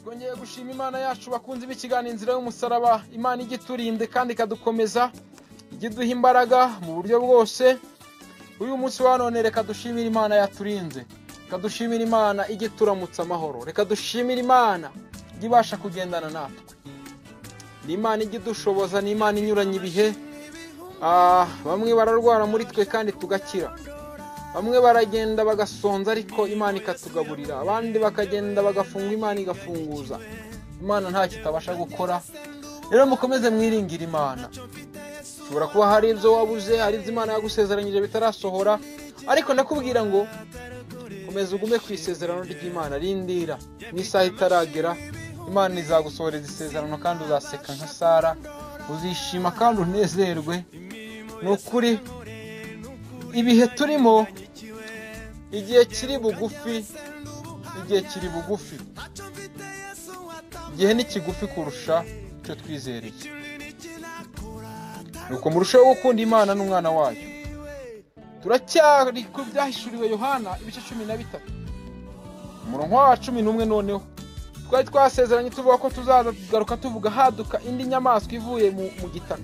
twongeye gushima Imana yacu bakunze b'ikiganiro inzira y'umusaraba. Imana igiturinde kandi ikadukomeza, igiduha imbaraga mu buryo bwose. Uyu munsi wa none reka dushimire Imana yaturinze, reka dushimire Imana igituramutsa amahoro, reka dushimire Imana igibasha kugendana natwe. Ni Imana igidushoboza, ni Imana inyuranye ibihe. Bamwe bararwara muri twe kandi tugakira, bamwe baragenda bagasonza ariko Imana ikatugaburira, abandi bakagenda bagafunga Imana igafunguza. Imana nta kitabasha gukora. Rero mukomeze mwiringira Imana. Ushobora kuba hari ibyo wabuze, hari ibyo Imana yagusezeranyije bitarasohora, ariko ndakubwira ngo komeza ugume ku isezerano ry'Imana. Rindira n'isaha itaragera, Imana izagusohoreza isezerano kandi uzaseka nka Sara, uzishima kandi unezerwe. Nukuri ibihe turimo, igihe kiri bugufi, igihe ni kigufi kurusha icyo twizereye. Nuko murushaho gukunda Imana n'umwana wayo. Turacyari ku byahishuriwe Yohana ibice 13 umurongo wa 11. Noneho twari twasezeranye tuvuga ko tuzagaruka tuvuga haduka indi nyamaswa ivuye mu gitaka.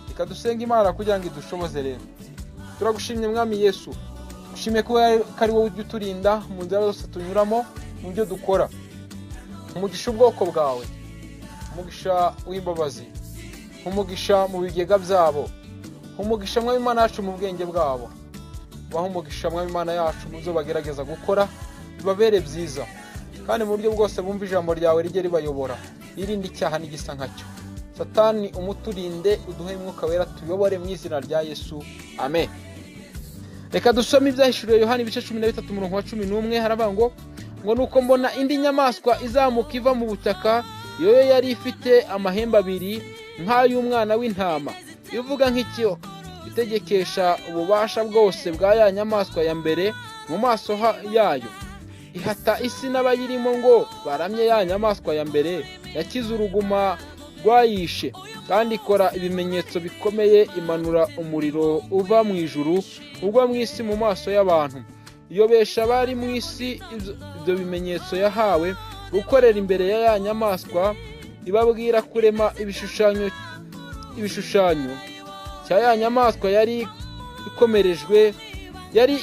Reka dusenga Imana kugira ngo idushoboze. Rero turagushimye Mwami Yesu, ushimye ko ari wowe uturinda mu nzira zose tunyuramo, mu byo dukora. Umugisha ubwoko bwawe, umugisha w'imbabazi, umugisha mu bigega byabo, umugisha Mwami Imana yacu mu bwenge bwabo. Baho umugisha Mwami Imana yacu mu byo bagerageza gukora, bibabere byiza kandi mu buryo bwose bumva ijambo ryawe rijye ribayobora. Irinde icyaha n'igisa nkacyo. Satani umuturinde, uduhe Mwuka Wera tuyobore mu izina rya Yesu, amen. Reka dusome ibyahishuriwe Yohana ibice 13 umurongo wa 11. Haravuga ngo nuko mbona indi nyamaswa izamuka iva mu butaka, yo yari ifite amahembe abiri nk'ay'umwana w'intama, ivuga nk'ikiyoka, itegekesha ububasha bwose bwa ya nyamaswa ya mbere mu maso yayo. Ihata isi n'abayirimo ngo baramye ya nyamaswa ya mbere yakize uruguma rwayishe, kandi ikora ibimenyetso bikomeye, imanura umuriro uva mu ijuru ugwa mu isi mu maso y'abantu. Iyobesha abari mu isi ibyo bimenyetso yahawe gukorera imbere ya ya nyamaswa, ibabwira kurema ibishushanyo cya ya nyamaswa yari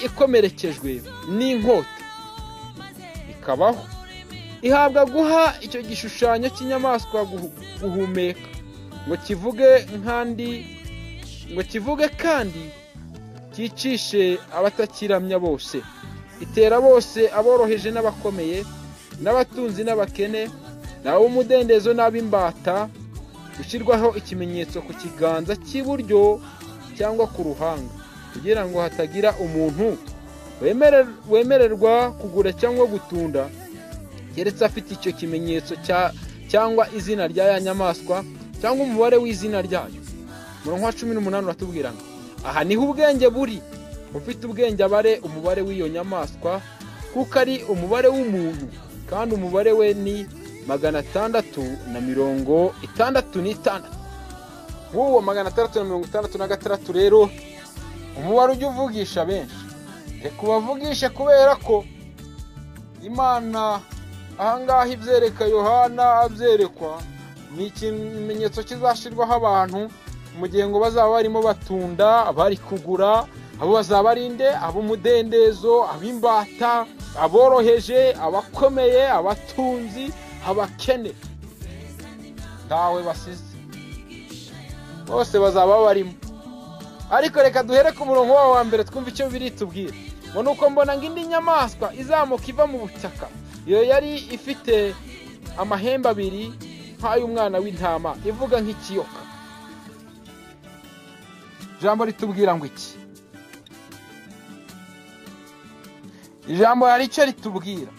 ikomerekejwe n'inkota, ikabaho. Ihabwa guha icyo gishushanyo cy'inyamaswa guhumeka, ngo kivuge kandi cyicishe abatakiramya bose. Itera bose, aboroheje n'abakomeye, n'abatunzi n'abakene, n'ab'umudendezo n'ab'imbata, gushyirwaho ikimenyetso ku kiganza cy'iburyo cyangwa ku ruhanga, kugira ngo hatagira umuntu wemererwa kugura cyangwa gutunda keretse afite icyo kimenyetso cyangwa izina rya ya nyamaswa cyangwa umubare w'izina ryayo. Umurongo wa 18 uratubwira ngo aha niho ubwenge buri, ufite ubwenge abare umubare w'iyo nyamaswa, kuko ari umubare w'umuntu, kandi umubare we ni 666. Wowe 666 rero umubare ujya uvugisha benshi. Reka ubavugishe kubera ko Imana ahangaha ibyereka Yohana abyerekwa ni ikimenyetso kizashirwaho abantu mu gihe ngo bazaba barimo batunda, abari kugura, abo bazaba arinde, ab'umudendezo, ab'imbata, aboroheje, abakomeye, abatunzi, abakene, ntawe basize, bose bazaba barimo. Ariko reka duhere ku murongo wa mbere twumva icyo biritubwira. Ngo nuko mbona ngo indi nyamaswa izamuka iva mu butaka, iyo yari ifite amahembe abiri nk'ay'umwana w'intama, ivuga nk'ikiyoka. Ijambo ritubwira ngo iki? Ijambo hari icyo ritubwira.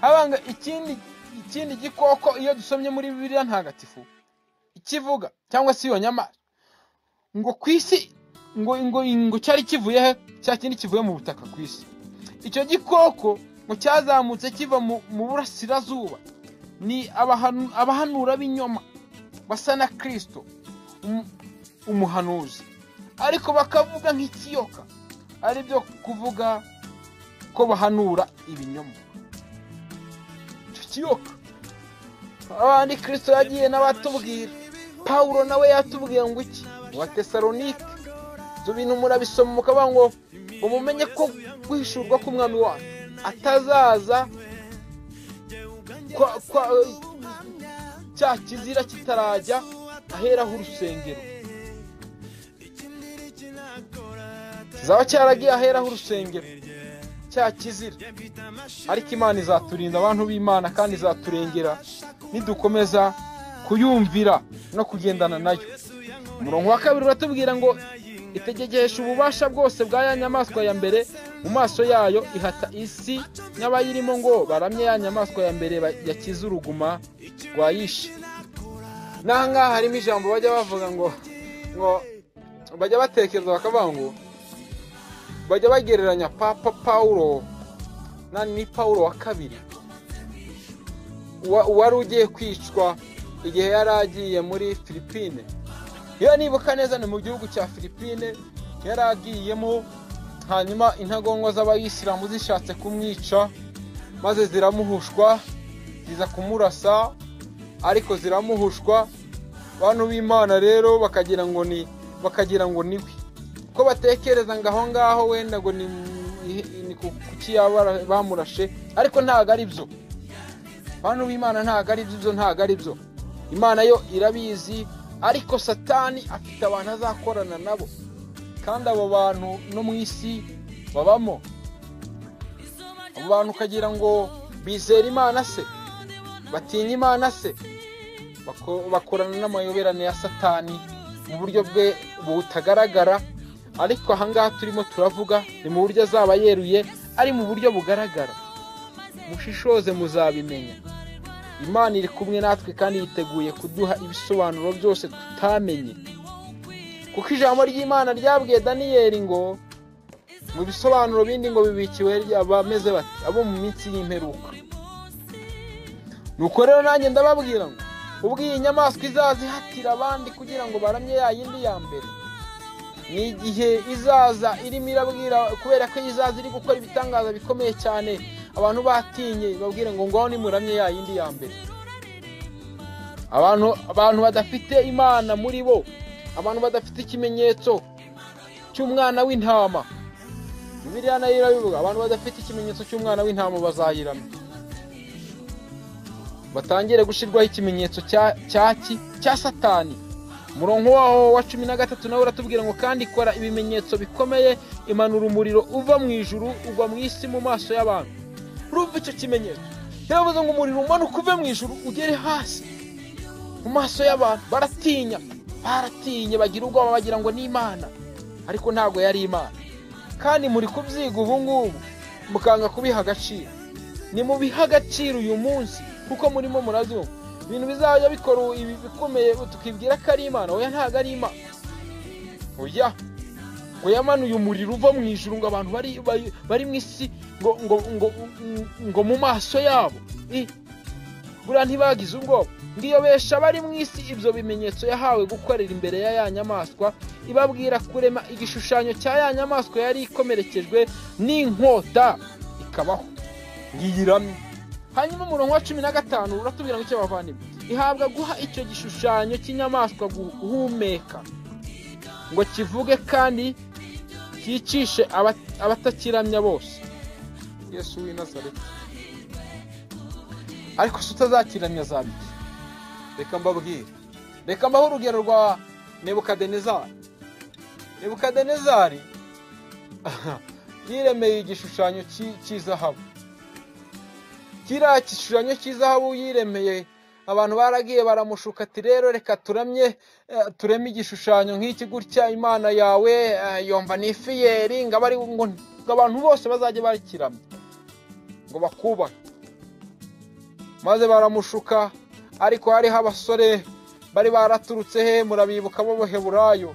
Habanga ikindi gikoko iyo dusomye muri Bibiliya ntagatifu ikivuga, cyangwa se iyo nyamaswa ngo kwisi ngo cyari kivuye he? Cya kindi kivuye mu butaka kwisi. Icyo gikoko ngo cyazamutse kiva mu burasirazuba. Ni abahanura b'inyoma basa na Kristo umuhanuzi, ariko bakavuga nk'ikiyoka, ari byo kuvuga ko bahanura ibinyoma. ikiyoka. Abandi Kristo yagiye n'abatubwira. Pawulo nawe yatubwiye ngo iki? Wa Tesalonike. Ibyo bintu murabisoma mukavuga ngo umumenye ko guhishurwa k'umwami wacu atazaza cya kizira kitarajya aheraho urusengero. Kizaba cyaragiye aheraho urusengero cya kizira. Ariko Imana izaturinda abantu b'Imana kandi izaturengera nidukomeza kuyumvira no kugendana nayo. Umurongo wa 2 uratubwira ngo itegegesha ububasha bwose bwa ya nyamaswa ya mbere mu maso yayo, ihata isi n'abayirimo ngo baramye ya nyamaswa ya mbere yakiza uruguma rwayishe. Nahangaha harimo ijambo bajya bavuga ngo bajya batekereza bakavuga ngo bajya bagereranya Papa Paulo ni Paulo wa 2 wari ugiye kwicwa igihe yari agiye muri Philippine. Iyo nibuka neza ni mu gihugu cya Philippine yari agiyemo, hanyuma intagondwa z'abayisilamu zishatse kumwica maze ziramuhushwa, ziza kumurasa ariko ziramuhushwa. Abantu b'Imana rero bakagira ngo niwe, ko batekereza ngo aho ngaho wenda ngo ni kuki bamurashe, ariko ntago ari byo. Abantu b'Imana ntago ari byo. Imana yo irabizi, ariko Satani afite abantu azakorana nabo, kandi abo bantu no mu isi babamo. Abo bantu ukagira ngo bizera Imana se, batinya Imana se, bakorana n'amayoberane ya Satani mu buryo bwe butagaragara. Ariko ahangaha turimo turavuga ni mu buryo azaba yeruye, ari mu buryo bugaragara. Mushishoze muzabimenya. Imana iri kumwe natwe kandi yiteguye kuduha ibisobanuro byose tutamenye, kuko ijambo ry'Imana ryabwiye Daniyeli ngo mu bisobanuro bindi ngo bibikiwe abameze bati abo mu minsi y'imperuka. Nuko rero nanjye ndababwira ngo ubwo iyi nyamaswa izaza ihatira abandi kugira ngo baramye ya yindi ya mbere, ni igihe izaza irimo irabwira, kubera ko izaza iri gukora ibitangaza bikomeye cyane, abantu batinye babwire ngo ngaho nimuramye ya yindi ya mbere. Abantu badafite Imana muri bo, abantu badafite ikimenyetso cy'umwana w'intama. Bibiliya nayo irabivuga, abantu badafite ikimenyetso cy'umwana w'intama bazayiramya. Batangire gushirwaho ikimenyetso cya Satani. Umurongo waho wa 13 nawe uratubwira ngo kandi ikora ibimenyetso bikomeye, imanura umuriro uva mu ijuru ugwa mu isi mu maso y'abantu. Urumva icyo kimenyetso? Yavuze ngo umuriro umanuka uve mu ijuru ugere hasi mu maso y'abantu. Baratinye bagira ubwoba, bagira ngo ni Imana, ariko ntago yari Imana. Kandi muri kubyiga ubu ngubu mukanga kubiha agaciro. Ni mu biha agaciro uyu munsi, kuko murimo murazumva ibintu bizajya bikora ibi bikomeye tukibwira ko ari Imana. Oya, ntago ari Imana. Oya, ngo yamanuye umuriro uva mu ijuru ngo abantu bari mu isi ngo mu maso yabo. Buriya ntibagize ubwoba. Ngiyo besha bari mu isi ibyo bimenyetso yahawe gukorera imbere ya nyamaswa, ibabwira kurema igishushanyo cya ya nyamaswa yari ikomerekejwe n'inkota ikabaho ngiyiramye. Hanyuma umurongo wa 15 uratubwira ngo icyo bavandimwe ihabwa guha icyo gishushanyo cy'inyamaswa guhumeka, ngo kivuge kandi cyicishe abatakiramya bose. Yesu w'i Nazareti. Ariko utazakiramya azabiki? Reka mbaho urugero rwa Nebukadinezari. Nebukadinezari yiremeye igishushanyo cy'izahabu. Kiriya gishushanyo cy'izahabu yiremeye, abantu baragiye baramushuka ati rero reka tureme igishushanyo nk'iki gutya, Imana yawe yomba ni fiyeri, ngo abantu bose bazajye bakiramya ngo bakubahe. Maze baramushuka, ariko hariho abasore bari baraturutse he, murabibuka b'Abaheburayo,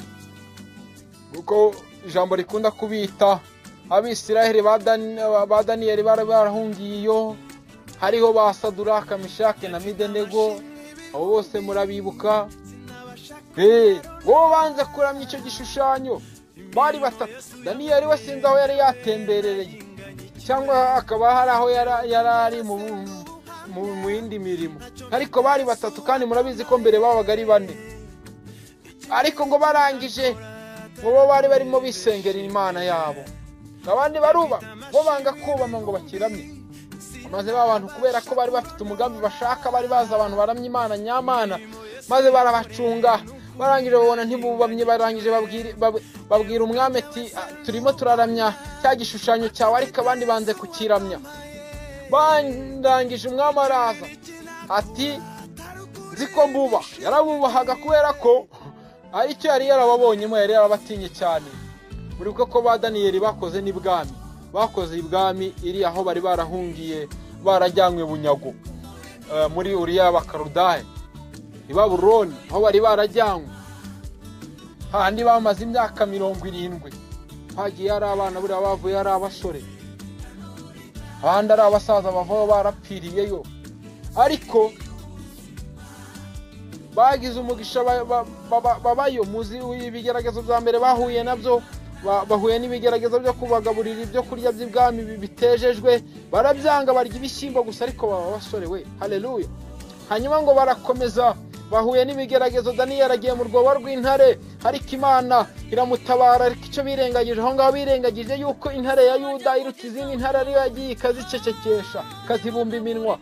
kuko ijambo rikunda kubita Abisiraheli ba Daniyeli bari barahungiyeyo. Hariho ba Saduraka, Meshaki na Abedenego, abo bose murabibuka. Bo banze kuramya icyo gishushanyo, bari batatu. Daniyeli we sinzi aho yari yatemberereye, cyangwa akaba hari aho yari ari mu yindi mirimo, ariko bari batatu kandi murabizi ko mbere babaga ari bane. Ariko ngo barangije ngo bo bari barimo bisengera Imana yabo, abandi baruba bo banga kubama ngo bakiramye. Maze abantu kubera ko bari bafite umugambi bashaka, bari baza abantu baramya Imana nyamana, maze barabacunga. Barangije babona ntibubamye, barangije babwira umwami ati turimo turaramya cya gishushanyo cyawe, ariko abandi banze kukiramya. Barangije umwami araza ati nziko mbuba. Yarabubahaga kubera ko aricyo yari yarababonyemo, yari yarabatinye cyane. Muri ko ba Daniyeli bakoze n'ibwami, bakoze ibwami iri aho bari barahungiye, barajyanywe bunyago muri Uriya Bakarudahe i Babuloni, aho bari barajyanywe. Handi bamaze imyaka 70, hagiye ari abana buri bavuye ari abasore, abandi ari abasaza bavaho barapfiriyeyo. Ariko bagize umugisha babayo. Muzi ibigeragezo bya mbere bahuye nabyo, bahuye n'ibigeragezo byo kubagaburira ibyo kurya by'ibwami bitejejwe, barabyanga barya ibishyimbo gusa, ariko baba basore we. Haleluya. Hanyuma ngo barakomeza, bahuye n'ibigeragezo. Daniyeli agiye mu rwobo rw'intare, ariko Imana iramutabara. Ariko icyo birengagije aho ngaho, birengagije yuko intare ya Yuda iruta izindi ntare, ariyo yagiye ikazicecekesha, ikazibumba iminwa,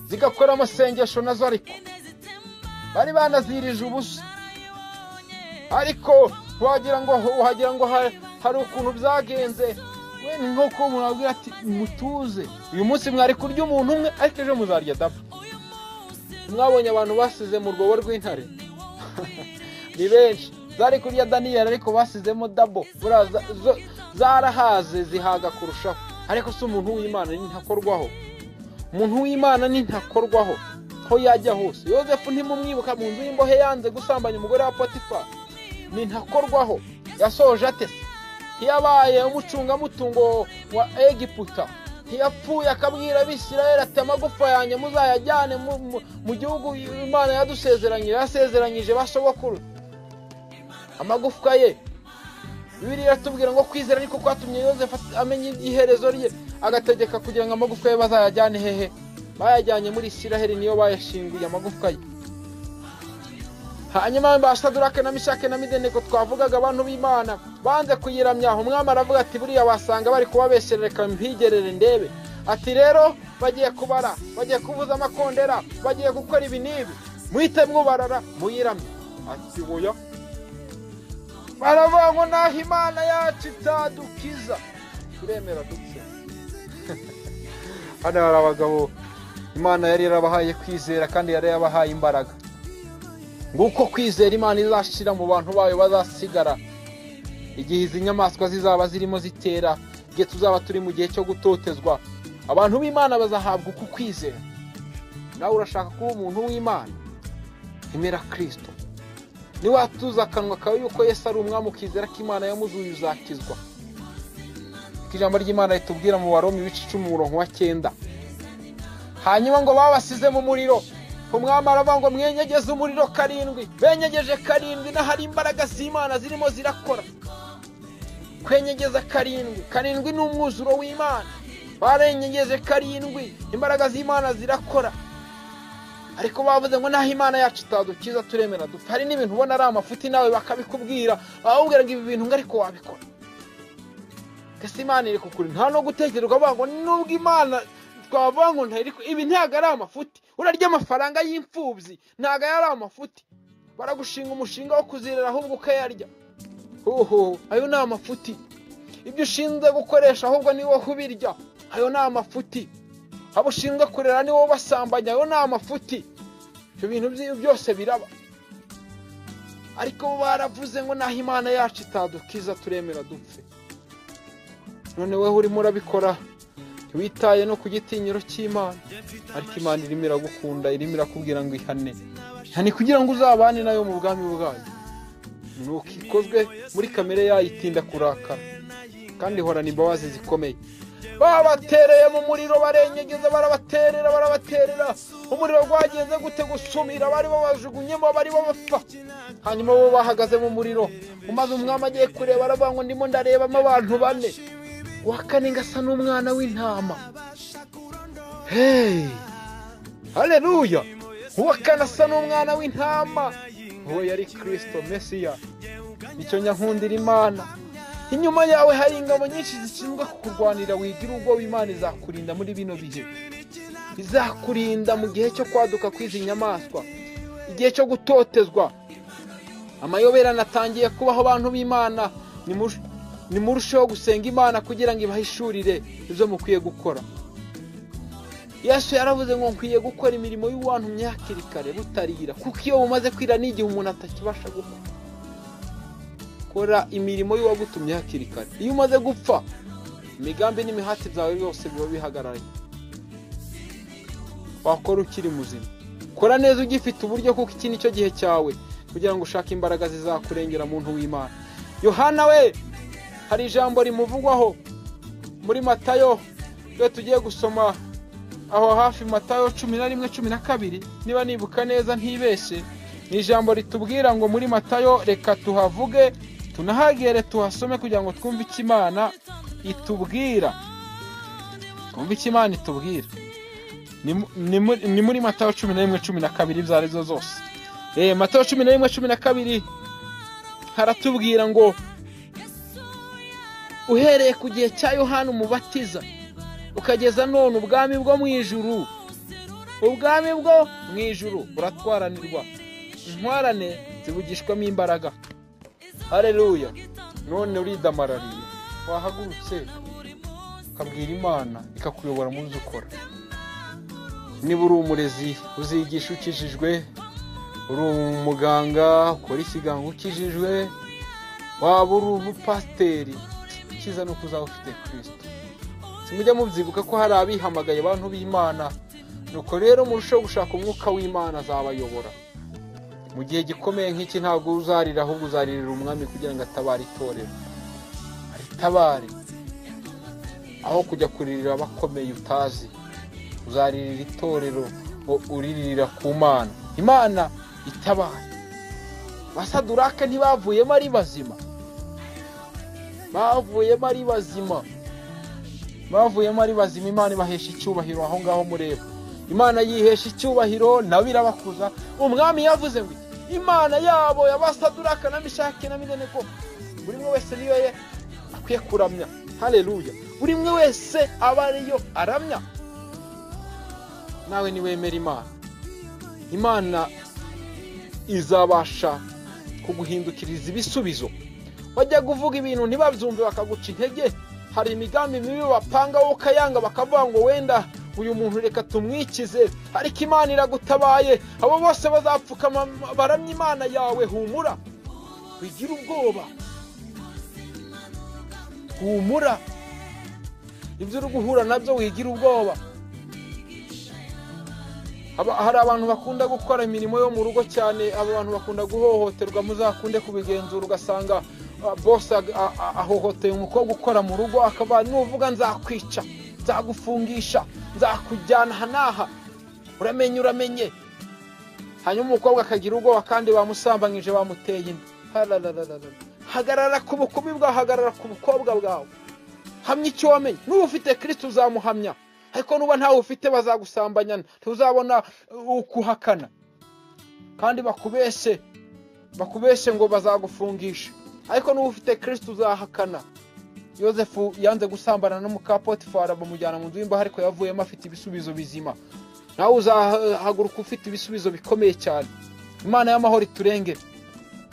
zigakora amasengesho nazo, ariko bari banazirije ubusa. Ariko wagira ngo hari ukuntu byagenze. We ni nk'uko umuntu abwira ati mutuze, uyu munsi mwari kurya umuntu umwe, ariko ejo muzarya dabo. Mwabonye abantu basize mu rwobo rw'intare ni benshi. Zari kurya Daniyeli ariko basizemo dabo, zarahaze zihaga kurushaho. Ariko si umuntu w'Imana ni ntakorwaho. Umuntu w'Imana ni ntakorwaho ho yajya hose. Yozefu ntimumwibuka mu nzu y'imbohe yanze gusambanya umugore wa Potifa, ni ntakorwaho. Yasoje ate? Yabaye umucungamutungo wa Egiputa, ntiyapfuye akabwira Abisirayeli ati amagufa yanjye muzayajyane mu gihugu Imana yasezeranyije basogokuru. Amagufwa ye, Bibiliya iratubwira ngo kwizera niko kwatumye Yozefu amenya iherezo rye, agategeka kugira ngo amagufwa ye bazayajyane hehe. Bayajyanye muri Isiraheli, niyo bayashinguye amagufwa ye. Hanyuma Saduraka na Meshaki na Abedenego twavugaga, abantu b'Imana banze kuyiramya. Umwami aravuga ati buriya wasanga bari kubabesherera, reka mpigerere ndebe. Ati rero bagiye kubara, bagiye kuvuza amakondera, bagiye gukora ibi n'ibi, muhite mwubarara muyiramye. Ati oya, baravuga ngo naho Imana yacu itadukiza turemera dupfe. Hano hari abagabo Imana yari yarabahaye kwizera, kandi yari yabahaye imbaraga. Nguko kwizera Imana izashira mu bantu bayo bazasigara igihe izi nyamaswa zizaba zirimo zitera, igihe tuzaba turi mu gihe cyo gutotezwa. Abantu b'Imana bazahabwa uku kwizera. Nawe urashaka kuba umuntu w'Imana, emera Kristo. Ni watuza akanwa kawe yuko Yesu ari umwami, ukizera ko Imana yamuzuye, uzakizwa. Ijambo ry'Imana ritubwira mu Baroma 10:9. Hanyuma ngo babasize mu muriro. Umwami aravuga ngo mwenyegeze umuriro 7. Benyegeje 7, na hari imbaraga z'Imana zirimo zirakora. Kwenyegeza 7 ni umwuzuro w'Imana. Barenyegeje 7, imbaraga z'Imana zirakora. Ariko bavuze ngo naho Imana yacu itadukiza turemera dupfa. Hari n'ibintu ubona ari amafuti nawe bakabikubwira, ahubwira ngo ibi bintu ngariko wabikora. Kese Imana iri kukuri, nta no gutekerezwa bavuga ngo nubwo Imana twavuga ngo ntariko, ibi ntago ari amafuti. Urarya amafaranga y'imfubyi, ntago ari amafuti. Baragushinga umushinga wo kuzirira ahubwo ukayarya. Ayo ni amafuti. Ibyo ushinzwe gukoresha ahubwo ni wowe ubirya, ayo ni amafuti. Abo ushinzwe kurera ni wowe basambanya, ayo ni amafuti. Ibyo bintu byose biraba. Ariko baravuze ngo naho Imana yacu itadukiza turemera dupfe. None wewe urimo urabikora, witaye no ku gitinyiro cy'Imana. Ariko Imana irimo iragukunda, irimo irakubwira ngo ihane. Hani kugira ngo uzabane nayo mu bwami bwayo. Nuko ikozwe muri kamere yayitinda kurakara, kandi horana imbabazi zikomeye. Babatereye mu muriro, barenyegeza, barabaterera. Umuriro gwagenze gute gusumira, bari babajugunyemo, bari babapfa. Hanyuma bo bahagaze mu muriro, umaze umwami agiye kureba, aravuga ngo ndimo ndarebamo abantu 4. Wakane ngasa n'umwana w'intama. haleluya. Uwa kane asa n'umwana w'intama, uwo yari Kristo Mesiya. Nicyo nyankundira Imana. Inyuma yawe hari ingabo nyinshi zishinzwe kukurwanira. Wigira ubwoba, Imana izakurinda muri bino bihe. Izakurinda mu gihe cyo kwaduka kw'izi nyamaswa, igihe cyo gutotezwa. Amayoberane atangiye kubaho abantu b'Imana. Nimurusheho gusenga Imana kugira ngo ibahishurire ibyo mukwiye gukora. Yesu yaravuze ngo nkwiye gukora imirimo y'uwantu myakiri kare butarira, kuko iyo mumaze kwira n'igihe umuntu atakibasha gukora. Kora imirimo y'uwagutumye hakiri kare. Iyo umaze gupfa, imigambi n'imihati byawe byose biba bihagararanye. Wakora ukiri muzima. Kora neza ugifite uburyo, kuko iki nicyo gihe cyawe kugira ngo ushake imbaraga zizakurengera muntu w'Imana. Yohana we, hari ijambo rimuvugwaho muri Matayo, iyo tugiye gusoma aho hafi Matayo 11:12, niba nibuka neza ntibeshe, ni ijambo ritubwira ngo muri Matayo, reka tuhavuge tunahagere tuhasome kugira ngo twumve icyo Imana itubwira. Twumve icyo Imana itubwira. Ni muri Matayo 11:12 byarizo zose. Matayo 11:12 haratubwira ngo uhereye ku gihe cya Yohana Umubatiza ukageza none ubwami bwo mu ijuru, ubwami bwo mu ijuru buratwaranirwa, intwarane zibugishwamo imbaraga. Haleluya. None uridamarariye, wahagurutse ukabwira Imana ikakuyobora mu byo ukora. Niba uri umurezi uzigisha ukijijwe, uri umuganga ukora ikiganga ukijijwe, waba uri umupasiteri, icyiza ni uko uzaba ufite Kristo. Simujya mubyibuka ko hari abihamagaye abantu b'Imana, nuko rero murusheho gushaka umwuka w'Imana azabayobora. Mu gihe gikomeye nk'iki ntabwo uzarira, ahubwo uzaririra umwami kugira ngo atabare itorero. Aritabare. Aho kujya kuririra abakomeye utazi, uzaririra itorero, uririra ku Mana. Imana itabare. Basaduraka ntibavuyemo ari bazima. Bavuyemo ari bazima. Bavuyemo ari bazima. Imana ibahesha icyubahiro aho ngaho mureba. Imana yihesha icyubahiro, nawe irabakuza. Umwami yavuze ngo Imana yabo yabasaduraka na Mishaki na Abedenego, buri umwe wese niyo ye akwiye kuramya. Haleluya. Buri umwe wese aba ariyo aramya. Nawe niwemera Imana, Imana izabasha kuguhindukiriza ibisubizo. Wajya kuvuga ibintu ntibabyumve bakaguca intege. Hari imigambi mibi bapanga wowe ukayanga, bakavuga ngo wenda uyu muntu reka tumwikize, ariko Imana iragutabaye. Abo bose bazapfukama baramya Imana yawe. Humura, wigira ubwoba. Humura, ibyo uri guhura nabyo wigira ubwoba. Hari abantu bakunda gukora imirimo yo mu rugo cyane, abo bantu bakunda guhohoterwa. Muzakunde kubigenzura, ugasanga boss ahohoteye umukobwa ukora mu rugo, akaba nuvuga nzakwica, nzagufungisha, nzakujyana hanaha, uramenye. Hanyuma umukobwa akagira ubwoba kandi bamusambanyije, bamuteye inda. Hagarara ku bukumi bwawe, hagarara ku bukobwa bwawe. Hamya icyo wamenye. Nuba ufite Kristo uzamuhamya, ariko nuba ntawe ufite bazagusambanyana, ntuzabona ukuhakana. Kandi bakubeshe ngo bazagufungisha, ariko nuba ufite Kristo uzahakana. Yosefu yanze gusambana no muka Potifara, bamujyana mu nzu y'imbohe, ariko yavuyemo afite ibisubizo bizima. Nawe uzahaguruka ufite ibisubizo bikomeye cyane. Imana y'amahoro iturengere,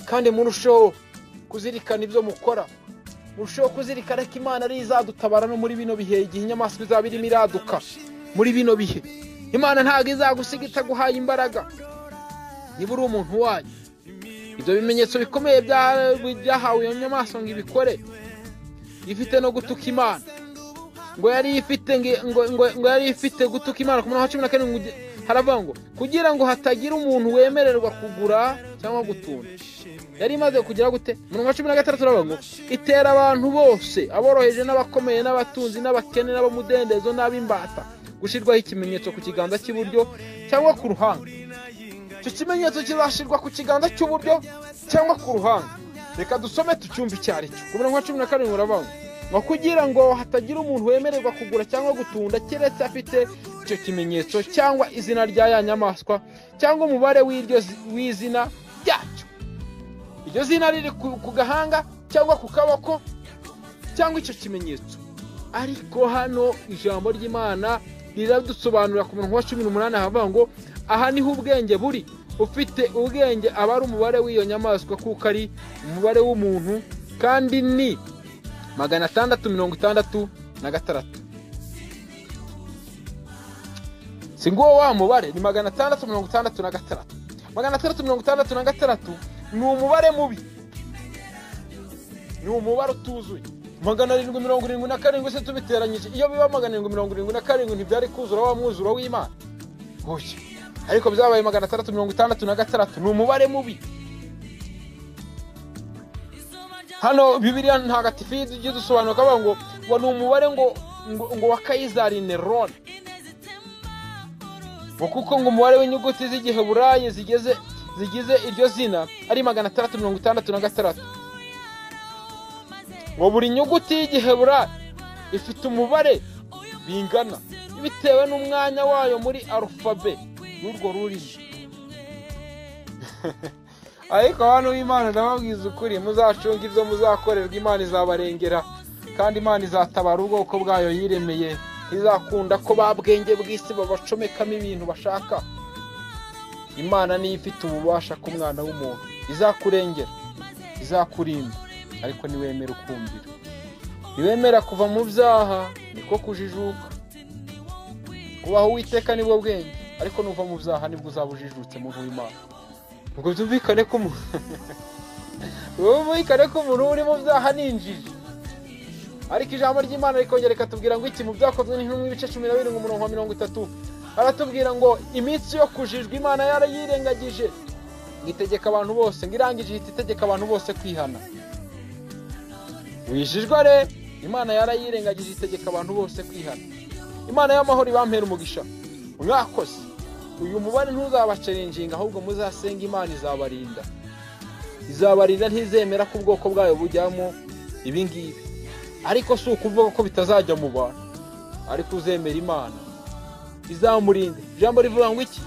kandi murusheho kuzirikana ibyo mukora. Murusheho kuzirikana ko Imana ari izadutabara no muri bino bihe, igihe inyamaswa izaba irimo iraduka. Muri bino bihe Imana ntabwo izagusiga itaguhaye imbaraga, niba uri umuntu wayo. Ibyo bimenyetso bikomeye byahawe iyo nyamaswa ngo ibikore, ifite no gutuka Imana. Ngo yari ifite gutuka Imana. Ku munwa wa 14 haravuga ngo kugira ngo hatagira umuntu wemererwa kugura cyangwa gutunda. Yari imaze kugira gute? Mu munwa wa 16 haravuga ngo itera abantu bose, aboroheje n'abakomeye n'abatunzi n'abakene n'abamudendezo n'abimbata, gushirwaho ikimenyetso ku kiganza cy'iburyo cyangwa ku ruhanga. Icyo kimenyetso kizashirwa ku kiganza cy'uburyo cyangwa ku ruhanga. Reka dusome tucyumve icyari cyo. Ku munwa wa 17 haravuga ngo ngo kugira ngo hatagira umuntu wemererwa kugura cyangwa gutunda keretse afite icyo kimenyetso cyangwa izina rya ya nyamaswa cyangwa umubare w'izina ryacyo. Iryo zina riri ku gahanga cyangwa ku kaboko cyangwa icyo kimenyetso. Ariko hano ijambo ry'Imana riradusobanurira ku murongo wa 18 havuga ngo aha niho ubwenge buri, ufite ubwenge aba ari umubare w'iyo nyamaswa kuko ari umubare w'umuntu kandi ni 666. Singo wa mubare ni 666. 666 ni umubare mubi, ni umubare utuzuye. 777 se tubiteranyije iyo biba 777 ntibyari kuzura wa mwuzuro w'Imana hoye, ariko byabaye 666 ni umubare mubi. Hano Bibiliya ntagatifu idusobanura kavuga ngo ni umubare ngo wa Kaisari Neron, kuko ngo umubare w'inyuguti z'Igiheburayi zigize iryo zina ari 666. ngo buri nyuguti y'Igiheburayi ifite umubare bingana bitewe n'umwanya wayo muri alphabet y'urwo rurimi. Ariko hano w'Imana ndababwiza ukuri, muzacunga ibyo muzakorerwa, Imana izabarengera kandi Imana izatabara ubwoko bwayo yiremeye. Izakunda ko babwenge bw'isi babacomekamo ibintu bashaka. Imana niyo ifite ububasha ku mwana w'umuntu, izakurengera, izakurinda, ariko niwemera ukumvira. Niwemera kuva mu byaha niko kujijuka. Kubaho Uwiteka nibwo bwenge, ariko nuva mu byaha nibwo uzabujijutse muntu w'Imana. Ngo byumvikane ko umuntu uri mu byaha ninjije. Ariko ijambo ry'Imana rikongera katubwira ngo iki mu byakozwe n'intumwa ibice 12 mu murongo wa 30 aratubwira ngo iminsi yo kujijwa Imana yarayirengagije, ngitegeka abantu bose, ngirangije itegeka abantu bose kwihana. Wijijwa re Imana yarayirengagije itegeka abantu bose kwihana. Imana y'amahoro ibampera umugisha. Mwakoze uyu mubare ntuzabacerenjinga, ahubwo muzasenga Imana izabarinda. Izabarinda, ntizemera ko ubwoko bwayo bujyamo ibingibi. Ariko si ukuvuga ko bitazajya mu bantu, ariko uzemera Imana izamurinde. Ijambo rivuga ngo iki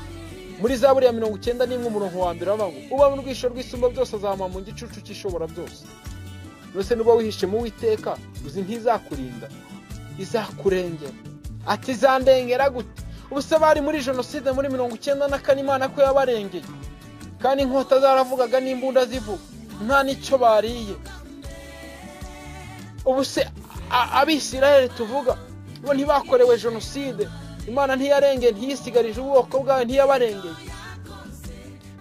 muri Zaburi ya 91 umurongo wa 1 avuga ngo uba mu rwisho rw'isumba byose azama mu gicucu cy'ishobora byose. Nose nuba wihishe mu Uwiteka uzi ntizakurinda, izakurengera. Ati zandengera gute? Ubuse bari muri jenoside muri 94 Imana ko yabarengeye, kandi inkota zaravugaga n'imbunda zivuga nta nicyo bariye. Ubuse Abisirayeli tuvuga bo ntibakorewe jenoside, Imana ntiyarengeye, ntiyisigarije ubwoko bwayo, ntiyabarengeye.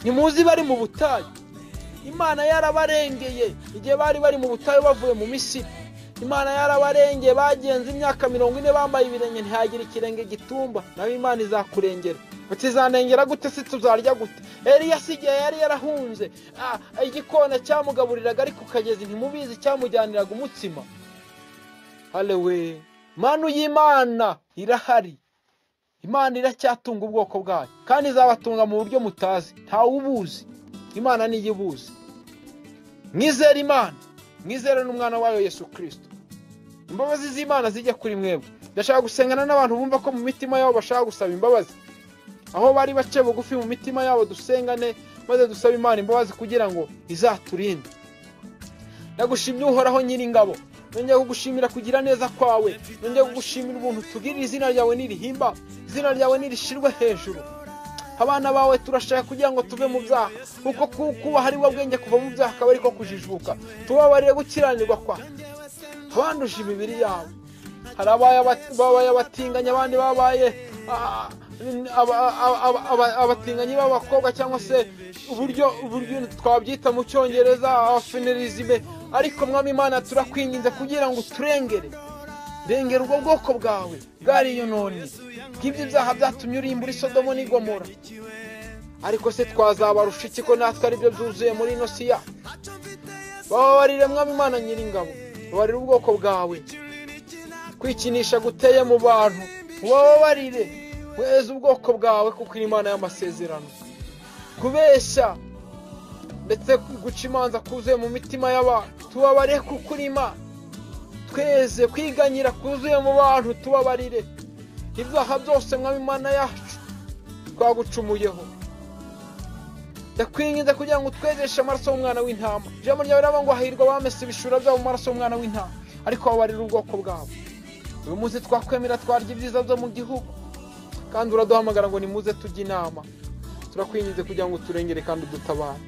Nimuzi bari mu butayu, Imana yarabarengeye igihe bari mu butayu bavuye mu Misiri. Imana yarabarengeye, bagenze imyaka 40 bambaye ibirenge ntihagira ikirenge gitumba. Nawe Imana izakurengera. Batizanengera gute se tuzarya gute? Eliya sigiye yari yarahunze, igikona cyamugaburiraga ariko kagezi ntimubizi cyamujyaniraga umutsima. Halewe, Manu y'Imana irahari. Imana iracyatunga ubwoko bwayo kandi izabatunga mu buryo mutazi, ntawe ubuzi. Imana niyo ibuzi. Mwizere Imana, mwizere n'umwana wayo Yesu Kristo. Imbabazi z'Imana zijye kuri mwebwe. Ndashaka gusengana n'abantu bumva ko mu mitima yabo bashaka gusaba imbabazi. Aho bari bace bugufi mu mitima yabo, dusengane maze dusaba Imana imbabazi kugira ngo izaturinde. Ndagushimye Uhoraho Nyiringabo, nongeye kugushimira kugira neza kwawe, nongeye kugushimira ubuntu tugirira. Izina ryawe nirihimba, izina ryawe nirishirwe hejuru. Abana bawe turashaka kugira ngo tuve mu byaha, kuko kuba hari bwenge kuva mu byaha akaba ariko kujijuka. Tubabarire gukiranirwa kwa abanduje imibiri yawe. Hari abaye abatinganya, abandi babaye abatinganyi b'abakobwa, cyangwa se uburyo twabyita mu Cyongereza afenerizime. Ariko Mwami Imana turakwinginze kugira ngo turengere, rengera ubwo bwoko bwawe bwariyo none bw'ibyo byaha byatumye urimbura Sodomo n'i Gomora. Ariko se twazabarusha iki ko natwe ari byo byuzuye muri ino si yacu? Babarire Mwami Imana Nyiringabo, babarire ubwoko bwawe. Kwikinisha guteye mu bantu, babarire. Weza ubwoko bwawe kuko Imana y'amasezerano. Kubeshya ndetse guca imanza kuzuye mu mitima y'abantu, tubabarire kuko Imana. tweze kwiganyira kuzuye mu bantu, tubabarire ibyaha byose mwami Imana yacu twagucumuyeho. Ndakwinginze kugira ngo twezeshe amaraso y'umwana w'intama. Ijambo ryawe riravuga ngo hahirwa abamesa ibishura byabo mu maraso y'umwana w'intama, ariko babarira ubwoko bwabo. Uyu munsi twakwemera twarya ibyiza byo mu gihugu, kandi uraduhamagara ngo nimuze tujye inama. Turakwinginze kugira ngo turengere kandi udutabare,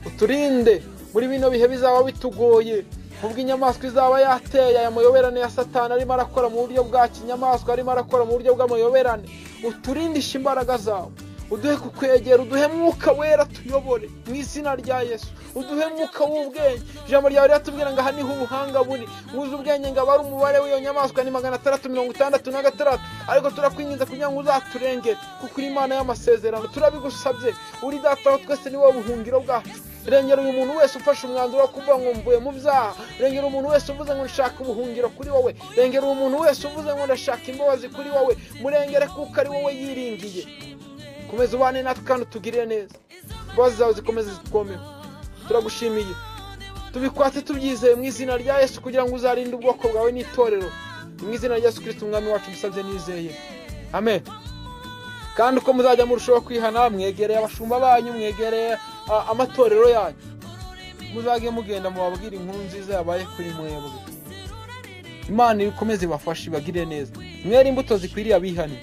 uturinde muri bino bihe bizaba bitugoye, ubwo inyamaswa izaba yateye aya mayoberane ya Satani arimo arakora mu buryo bwa kinyamaswa, arimo arakora mu buryo bw'amayoberane. Uturindishe imbaraga zawe, uduhe kukwegera, uduhe mwuka wera tuyobore mu izina rya Yesu. Uduhe mwuka w'ubwenge. Ijambo ryawe riratubwira ngo aha niho ubuhanga buri. Uzi ubwenge ngo abari umubare w'iyo nyamaswa ni 666, ariko turakwinginze kugira ngo uzaturengere, kuko uri Imana y'amasezerano. Turabigusabye, uri Data wa twese, ni wowe buhungiro bwacu. Rengera uyu muntu wese ufashe umwanzuro wo kuvuga ngo mvuye mu byaha. Rengera umuntu wese uvuze ngo ndashaka ubuhungiro kuri wowe. Rengera umuntu wese uvuze ngo ndashaka imbabazi kuri wowe. Murengere kuko ari wowe yiringiye. Komeza ubane natwe kandi utugirire neza. Imbabazi zawe zikomeze zitwomeho. Turagushimiye, tubikwate tubyizeye mu izina rya Yesu, kugira ngo uzarinde ubwoko bwawe n'itorero. Mu izina rya Yesu Kristo umwami wacu musabye nizeye, amen. Kandi uko muzajya murushaho kwihana, mwegereye abashumba banyu, mwegereye amatorero yanyu, muzage mugenda mubabwira inkuru nziza yabaye kuri mwebwe. Imana ikomeze ibafashe, ibagirire neza, mwere imbuto zikwiriye abihani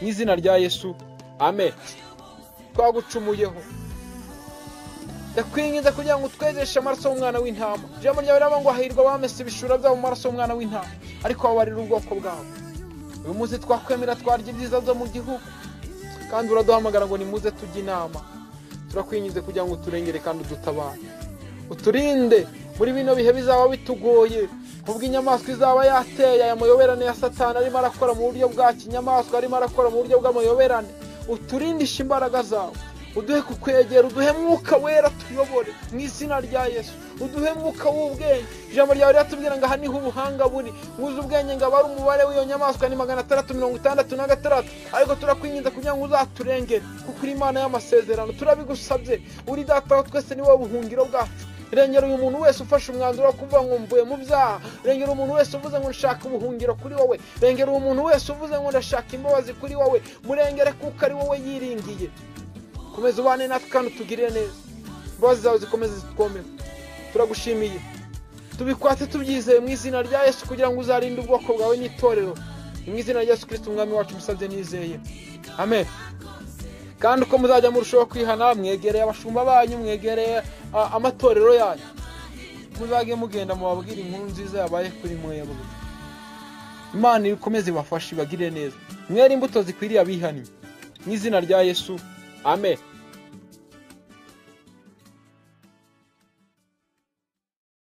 mu izina rya Yesu, amen. Twagucumuyeho, ndakwinginze kugira ngo twezeshe amaraso y'umwana w'intama. Ijambo ryawe riravuga ngo hahirwa abamesa ibishura byabo mu maraso y'umwana w'intama, ariko babarira ubwoko bwabo. Uyu munsi twakwemera twarya ibyiza byo mu gihugu, kandi uraduhamagara ngo nimuze tujye inama. Turakwinginze kugira ngo turengere kandi udutabare, uturinde muri bino bihe bizaba bitugoye, ubwo inyamaswa izaba yateye aya mayoberane ya Satani arimo arakora mu buryo bwa kinyamaswa, arimo arakora mu buryo bw'amayoberane. Uturindishe imbaraga zawe, uduhe kukwegera, uduhe mwuka wera tuyobore mu izina rya Yesu. Uduhe mwuka w'ubwenge. Ijambo ryawe riratubwira ngo aha niho ubuhanga buri. Uzi ubwenge ngo abari umubare w'iyo nyamaswa ni 666, ariko turakwinginze kugira ngo uzaturengere, kuko uri Imana y'amasezerano. Turabigusabye, uri Data wa twese, ni wowe buhungiro bwacu. Rengera uyu muntu wese ufashe umwanzuro wo kuvuga ngo mvuye mu byaha. Rengera umuntu wese uvuze ngo ndashaka ubuhungiro kuri wowe. Rengera umuntu wese uvuze ngo ndashaka imbabazi kuri wowe. Murengere kuko ari wowe yiringiye. Komeza ubane natwe kandi utugirire neza. Imbabazi zawe zikomeze zitwomeho. Turagushimiye, tubikwate tubyizeye mu izina rya Yesu, kugira ngo uzarinde ubwoko bwawe n'itorero. Mu izina rya Yesu Kristo umwami wacu musabye nizeye, amen. Kandi uko muzajya murushaho kwihana, mwegereye abashumba banyu, mwegereye amatorero yanyu, muzage mugenda mubabwira inkuru nziza yabaye kuri mwebwe. Imana ikomeze ibafashe, ibagirire neza, mwere imbuto zikwiriye abihani mu izina rya Yesu, amen.